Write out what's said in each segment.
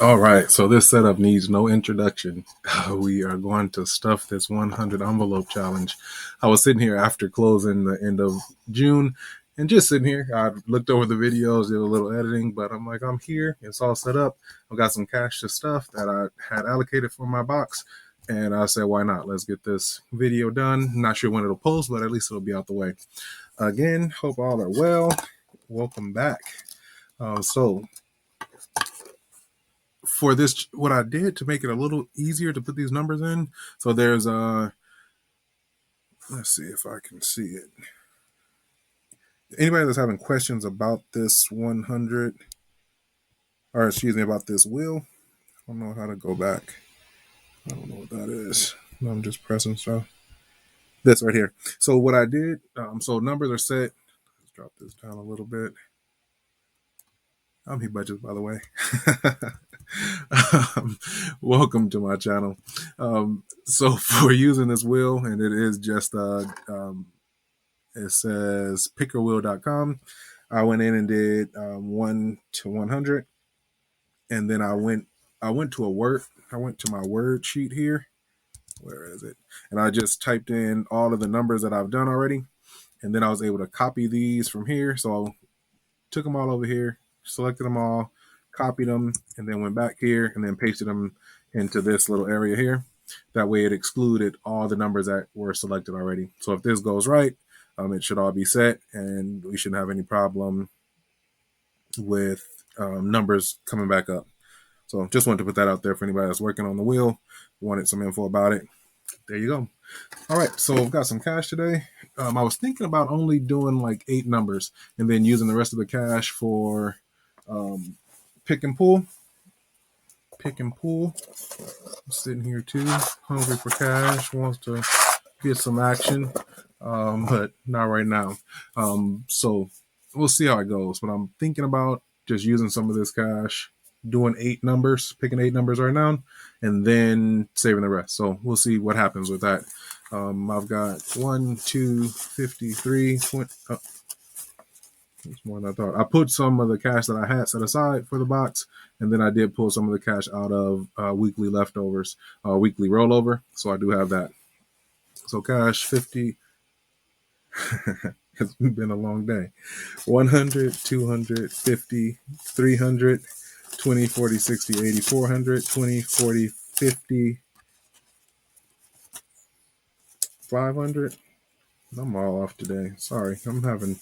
All right, so this setup needs no introduction. We are going to stuff this 100 envelope challenge. I was sitting here after closing the end of June and just sitting here. I looked over the videos, did a little editing, but I'm like, I'm here. It's all set up. I've got some cash to stuff that I had allocated for my box. And I said, why not? Let's get this video done. Not sure when it'll post, but at least it'll be out the way. Again, hope all are well. Welcome back. So for this, what I did to make it a little easier to put these numbers in. So there's let's see if I can see it. Anybody that's having questions about this 100, or excuse me, about this wheel, I don't know how to go back. I don't know what that is. I'm just pressing stuff. This right here. So what I did, so numbers are set. Let's drop this down a little bit. I'm HeBudget, by the way. Welcome to my channel. So for using this wheel, and it is just it says pickerwheel.com. I went in and did 1 to 100, and then I went to my word sheet here. Where is it? And I just typed in all of the numbers that I've done already, and then I was able to copy these from here. So I took them all over here, selected them all, copied them, and then went back here and then pasted them into this little area here. That way it excluded all the numbers that were selected already. So if this goes right, it should all be set, and we shouldn't have any problem with numbers coming back up. So just wanted to put that out there for anybody that's working on the wheel, wanted some info about it. There you go. All right, so I've got some cash today. I was thinking about only doing like 8 numbers and then using the rest of the cash for pick and pull. I'm sitting here too, hungry for cash, wants to get some action, but not right now. So we'll see how it goes. But I'm thinking about just using some of this cash, doing 8 numbers, picking 8 numbers right now, and then saving the rest. So we'll see what happens with that. I've got 1, 2, 53, 20. That's more than I thought. I put some of the cash that I had set aside for the box, and then I did pull some of the cash out of weekly leftovers, weekly rollover. So I do have that. So cash 50. It's been a long day. 100, 200, 50, 300, 20, 40, 60, 80, 400, 20, 40, 50, 500. I'm all off today. Sorry, I'm having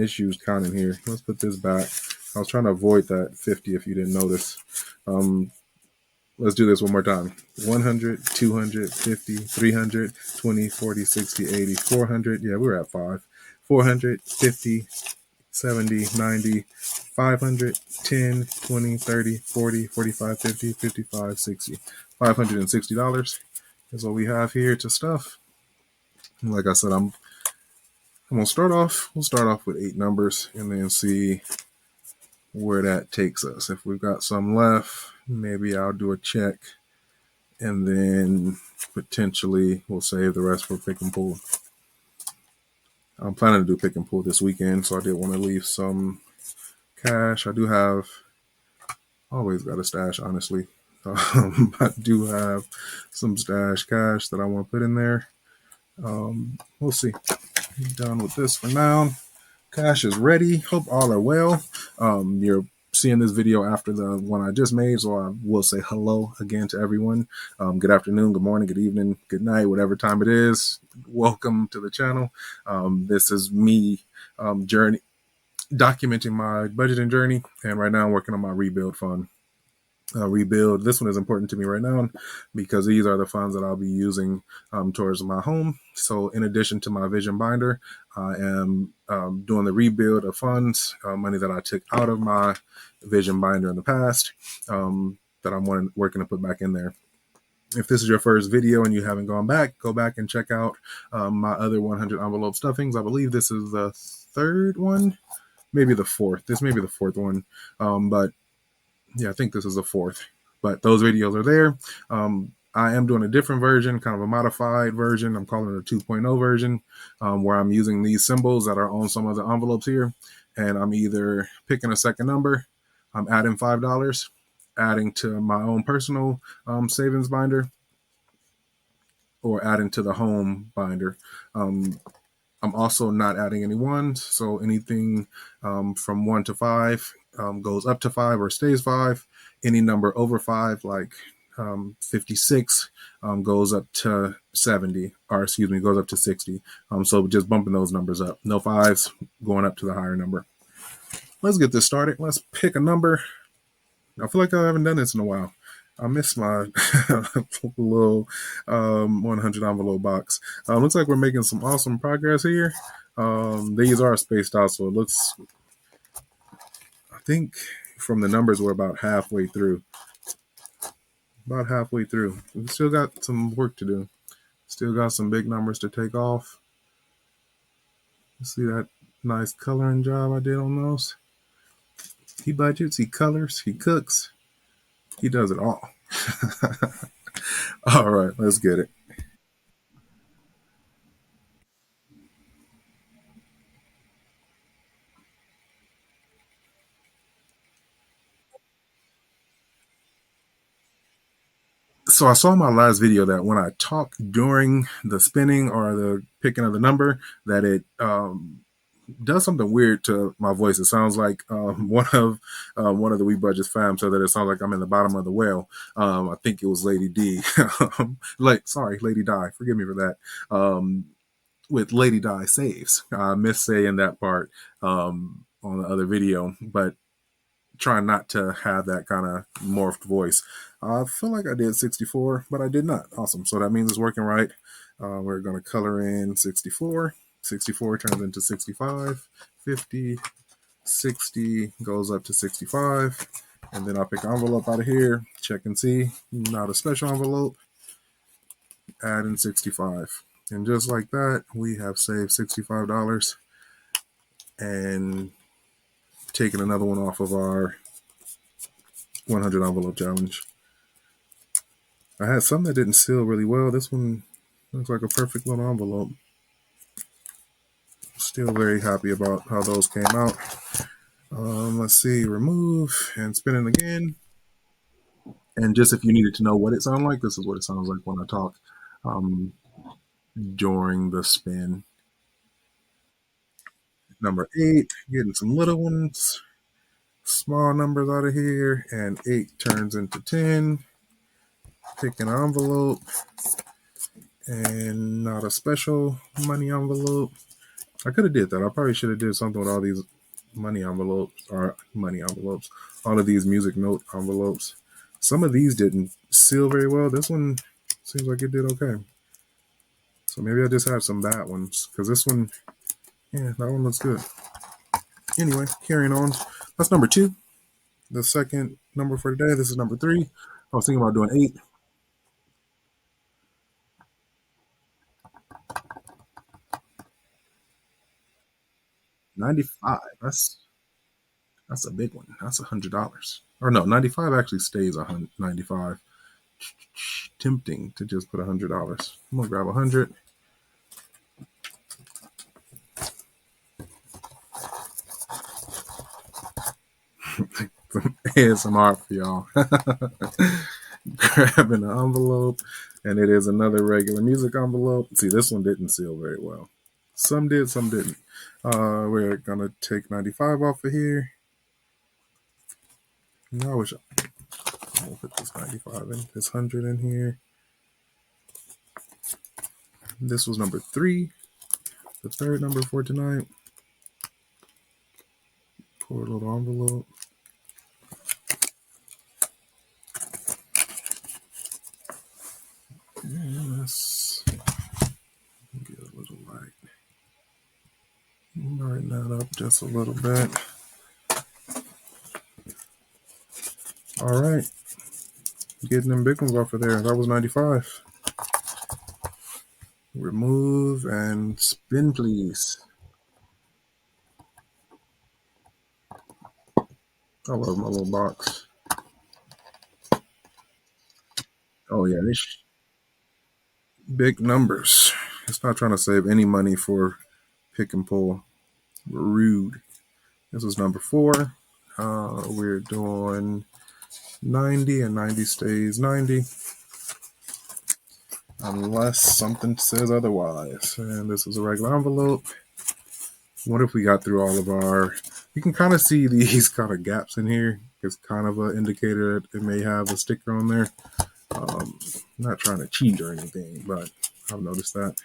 issues counting here. Let's put this back. I was trying to avoid that 50 if you didn't notice. Let's do this one more time. 100, 200, 50, 300, 20, 40, 60, 80, 400. Yeah, we're at 5. 400, 50, 70, 90, 500, 10, 20, 30, 40, 45, 50, 55, 60. $560 is what we have here to stuff. Like I said, I'm gonna start off. We'll start off with 8 numbers and then see where that takes us. If we've got some left, maybe I'll do a check, and then potentially we'll save the rest for pick and pull. I'm planning to do pick and pull this weekend, so I did want to leave some cash. I do have, always got a stash, honestly. I do have some stash cash that I want to put in there. We'll see. Done with this for now. Cash is ready. Hope all are well. You're seeing this video after the one I just made, so I will say hello again to everyone. Good afternoon, good morning, good evening, good night, whatever time it is. Welcome to the channel. This is me documenting my budgeting journey, and right now I'm working on my rebuild fund. Rebuild. This one is important to me right now because these are the funds that I'll be using towards my home. So in addition to my vision binder, I am doing the rebuild of funds, money that I took out of my vision binder in the past, that I'm working to put back in there. If this is your first video and you haven't gone back, go back and check out my other 100 envelope stuffings. I believe this is the 3rd one, maybe the 4th. This may be the 4th one, but yeah, I think this is the 4th, but those videos are there. I am doing a different version, kind of a modified version. I'm calling it a 2.0 version, where I'm using these symbols that are on some of the envelopes here, and I'm either picking a second number, I'm adding $5, adding to my own personal savings binder or adding to the home binder. Um, I'm also not adding any ones, so anything from 1 to 5 goes up to 5 or stays 5. Any number over 5, like 56, goes up to 70, or excuse me, goes up to 60. So just bumping those numbers up. No fives, going up to the higher number. Let's get this started. Let's pick a number. I feel like I haven't done this in a while. I missed my little 100 envelope box. Looks like we're making some awesome progress here. These are spaced out, so it looks, I think from the numbers, we're about halfway through. About halfway through. We still got some work to do. Still got some big numbers to take off. See that nice coloring job I did on those? He budgets, he colors, he cooks, he does it all. All right, let's get it. So I saw in my last video that when I talk during the spinning or the picking of the number, that it does something weird to my voice. It sounds like one of the HeBudget fam said that it sounds like I'm in the bottom of the whale. I think it was Lady D. Lady Di. Forgive me for that. With Lady Di saves. I missed saying that part on the other video, but trying not to have that kind of morphed voice. I feel like I did 64, but I did not. Awesome. So that means it's working right. We're going to color in 64. 64 turns into 65. 50, 60 goes up to 65. And then I'll pick an envelope out of here. Check and see. Not a special envelope. Add in 65. And just like that, we have saved $65 and taken another one off of our 100 envelope challenge. I had some that didn't seal really well. This one looks like a perfect little envelope. Still very happy about how those came out. Let's see, remove and spin it again. And just if you needed to know what it sounds like, this is what it sounds like when I talk um, during the spin. Number 8, getting some little ones, small numbers out of here, and 8 turns into 10. Pick an envelope, and not a special money envelope. I could have did that. I probably should have did something with all these money envelopes, all of these music note envelopes. Some of these didn't seal very well. This one seems like it did okay. So maybe I just had some bad ones because this one, yeah, that one looks good. Anyway, carrying on. That's number 2. The second number for today. This is number 3. I was thinking about doing 8. 95. That's a big one. That's $100. Or no, 95 actually stays 95. Tempting to just put $100. I'm gonna grab 100. Some ASMR for y'all. Grabbing an envelope, and it is another regular music envelope. See, this one didn't seal very well. Some did, some didn't. We're gonna take 95 off of here. No, I wish I'll put this 95 in, this 100 in here. This was number 3, the third number for tonight. Pour a little envelope. And let's get a little light. Brighten that up just a little bit. All right. Getting them big ones off of there. That was 95. Remove and spin, please. I love my little box. Oh, yeah. These big numbers. It's not trying to save any money for pick and pull. Rude. This was number 4. We're doing 90, and 90 stays 90 unless something says otherwise. And this is a regular envelope. What if we got through all of our... You can kind of see these kind of gaps in here. It's kind of an indicator that it may have a sticker on there. I'm not trying to cheat or anything, but I've noticed that.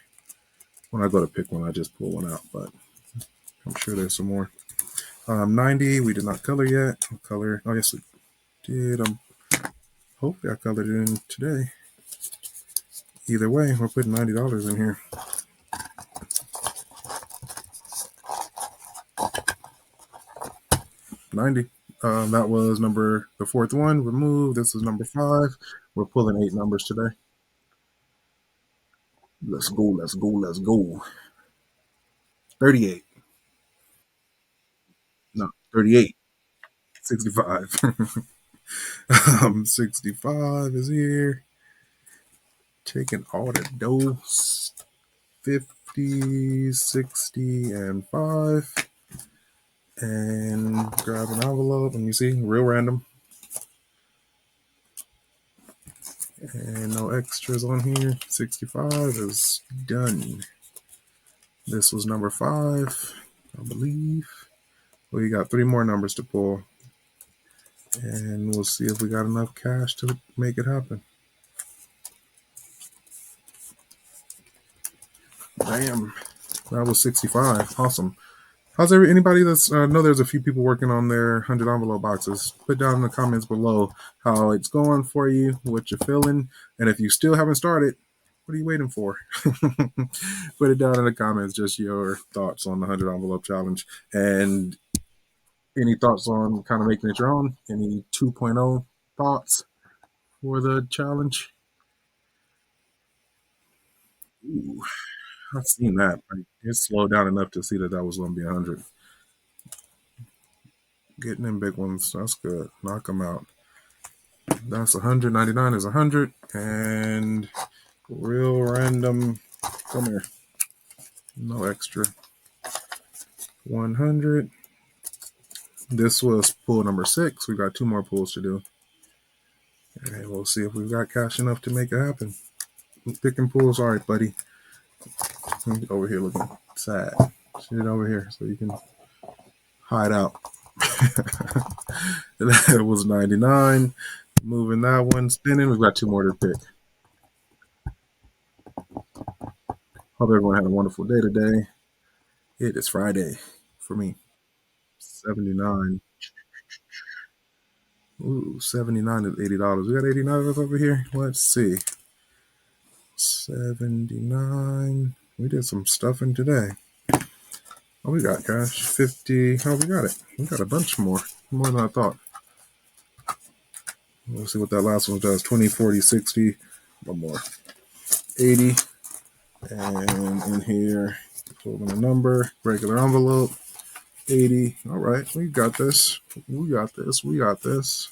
When I go to pick one, I just pull one out, but I'm sure there's some more. 90, we did not color yet. I'll color. Oh, yes, we did. Hopefully I colored it in today. Either way, we're putting $90 in here. $90. That was the fourth one. Remove. This is number 5. We're pulling 8 numbers today. Let's go. Let's go. Let's go. 38. No, 38. 65. 65 is here. Taking all the dough. 50, 60, and 5. And grab an envelope. And you see, real random. And no extras on here. 65 is done. This was number 5, I believe. We got 3 more numbers to pull. And we'll see if we got enough cash to make it happen. Bam. That was 65. Awesome. How's anybody that's... I know there's a few people working on their 100 envelope boxes. Put down in the comments below how it's going for you, what you're feeling. And if you still haven't started, what are you waiting for? Put it down in the comments, just your thoughts on the 100 envelope challenge. And any thoughts on kind of making it your own? Any 2.0 thoughts for the challenge? Ooh, I've seen that. Like, it slowed down enough to see that that was going to be 100. Getting in big ones, that's good. Knock them out. That's 199 is 100. And real random. Come here. No extra. 100. This was pull number 6. We got 2 more pulls to do. And we'll see if we've got cash enough to make it happen. Picking pulls. All right, buddy. Over here looking sad. Sit over here so you can hide out. That was 99. Moving that one, spinning. We've got 2 more to pick. Hope everyone had a wonderful day today. It is Friday for me. 79. Ooh, 79 is $80. We got $80 over here. Let's see. 79. We did some stuffing today. Oh, we got cash. 50. Oh, we got it. We got a bunch more. More than I thought. Let's see what that last one does. 20, 40, 60. One more. 80. And in here, pulling a number. Regular envelope. 80. All right. We got this. We got this. We got this.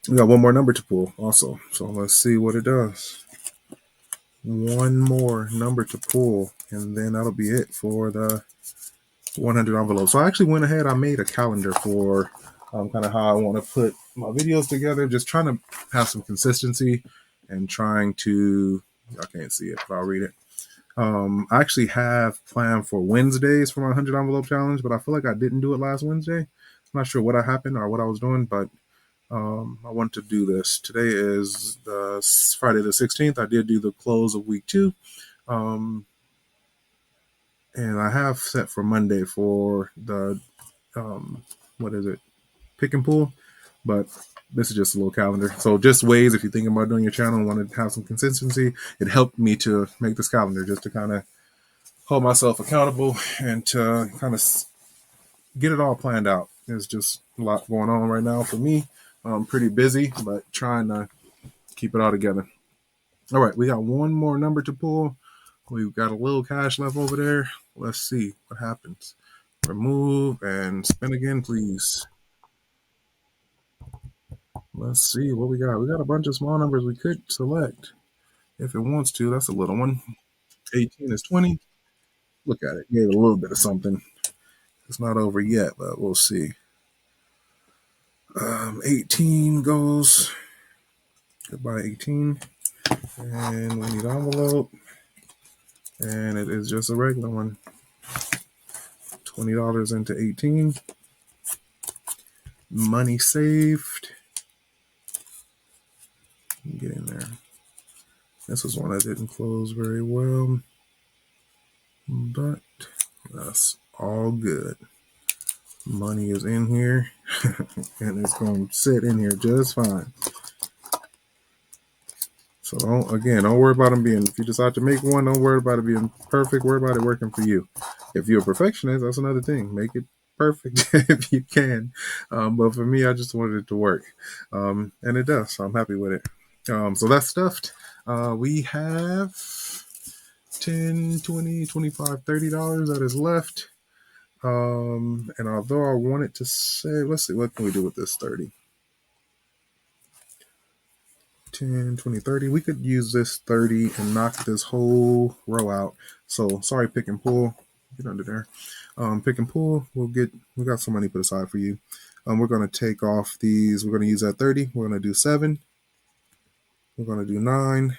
We got 1 more number to pull also. So let's see what it does. 1 more number to pull, and then that'll be it for the 100 envelope. So I actually went ahead. I made a calendar for kind of how I want to put my videos together, just trying to have some consistency and trying to... I can't see it, but I'll read it. I actually have planned for Wednesdays for my 100 envelope challenge, but I feel like I didn't do it last Wednesday. I'm not sure what happened or what I was doing, but I want to do this. Today is the Friday the 16th. I did do the close of week 2. And I have set for Monday for the, pick and pull. But this is just a little calendar. So just ways, if you're thinking about doing your channel and want to have some consistency, it helped me to make this calendar just to kind of hold myself accountable and to kind of get it all planned out. There's just a lot going on right now for me. I'm pretty busy, but trying to keep it all together. All right, we got 1 more number to pull. We've got a little cash left over there. Let's see what happens. Remove and spin again, please. Let's see what we got. We got a bunch of small numbers we could select if it wants to. That's a little one. 18 is 20. Look at it. Gave a little bit of something. It's not over yet, but we'll see. 18 goes. Goodbye 18. And we need envelope. And it is just a regular one. $20 into 18. Money saved. Get in there. This was one that didn't close very well, but that's all good. Money is in here, and it's going to sit in here just fine. So don't worry about them being, if you decide to make one, don't worry about it being perfect. Worry about it working for you. If you're a perfectionist, that's another thing. Make it perfect if you can. But for me, I just wanted it to work. And it does. So I'm happy with it. So that's stuffed. We have $10, $20, $25, $30 that is left. And although I wanted to save, let's see, what can we do with this 30? 10, 20, 30. We could use this 30 and knock this whole row out. So sorry, pick and pull. Get under there. Pick and pull. We got some money put aside for you. We're going to take off these. We're going to use that 30. We're going to do 7. We're going to do 9.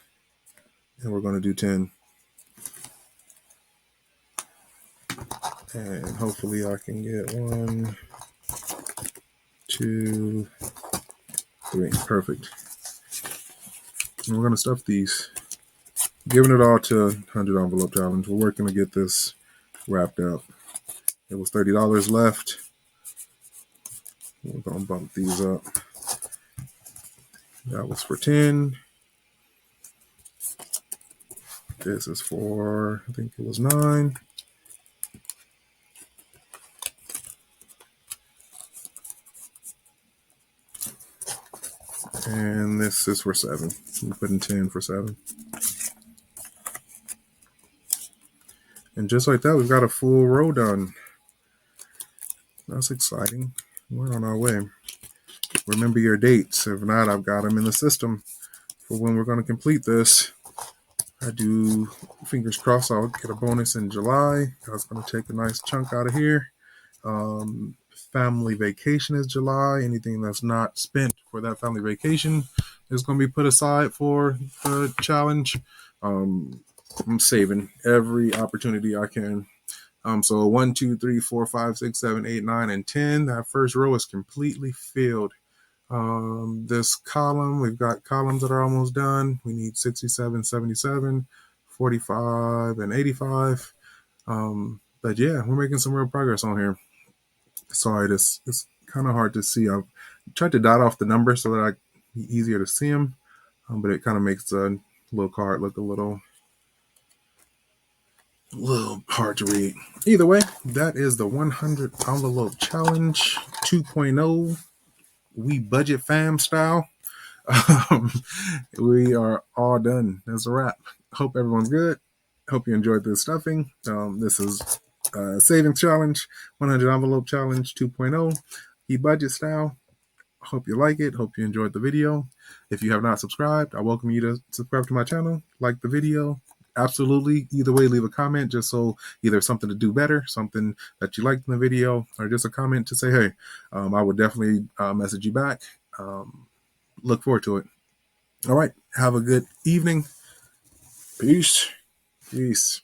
And we're going to do 10. And hopefully I can get 1, 2, 3. Perfect. And we're going to stuff these. Giving it all to 100 envelope challenge. We're working to get this wrapped up. It was $30 left. We're going to bump these up. That was for 10. This is for, I think it was 9. And this is for 7. I'm putting 10 for 7. And just like that, we've got a full row done. That's exciting. We're on our way. Remember your dates. If not, I've got them in the system for when we're going to complete this. I do, fingers crossed, I'll get a bonus in July. That's going to take a nice chunk out of here. Family vacation is July. Anything that's not spent for that family vacation is going to be put aside for the challenge. I'm saving every opportunity I can. So 1, 2, 3, 4, 5, 6, 7, 8, 9, and 10. That first row is completely filled. This column, we've got columns that are almost done. We need 67, 77, 45, and 85. But yeah, we're making some real progress on here. Sorry, it's kind of hard to see. I've tried to dot off the numbers so that I be easier to see them, but it kind of makes the little card look a little hard to read. Either way, that is the 100 envelope challenge 2.0. We budget fam style. We are all done. That's a wrap. Hope everyone's good. Hope you enjoyed this stuffing. This is savings challenge, 100 envelope challenge 2.0, HeBudget style. Hope you like it. Hope you enjoyed the video. If you have not subscribed, I welcome you to subscribe to my channel, like the video. Absolutely. Either way, leave a comment just so either something to do better, something that you liked in the video, or just a comment to say, hey, I would definitely message you back. Look forward to it. All right. Have a good evening. Peace. Peace.